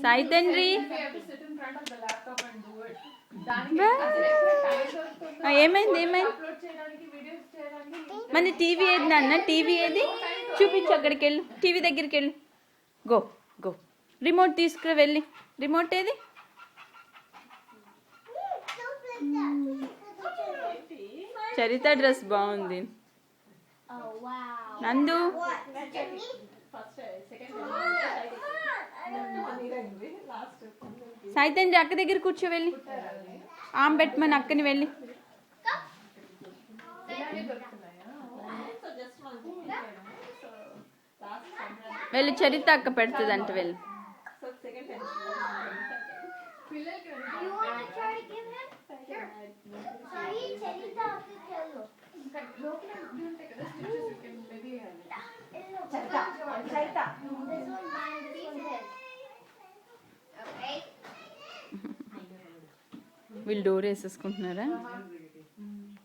సాయి తండ్రి ఏమైంది మన టీవీ ఏది నాన్న? టీవీ ఏది చూపించు, అక్కడికి వెళ్ళు, టీవీ దగ్గరికి వెళ్ళు. గో గో, రిమోట్ తీసుకురా వెళ్ళి. రిమోట్ ఏది? చరిత డ్రెస్ బాగుంది. నందు సాయి తండ్రి అక్క దగ్గర కూర్చో వెళ్ళి. ఆమె పెట్టమని అక్కని వెళ్ళి. వెళ్ళి చరిత అక్క పెడుతుంది అంట వెళ్ళి. వీళ్ళు డోర్ వేసేసుకుంటున్నారా?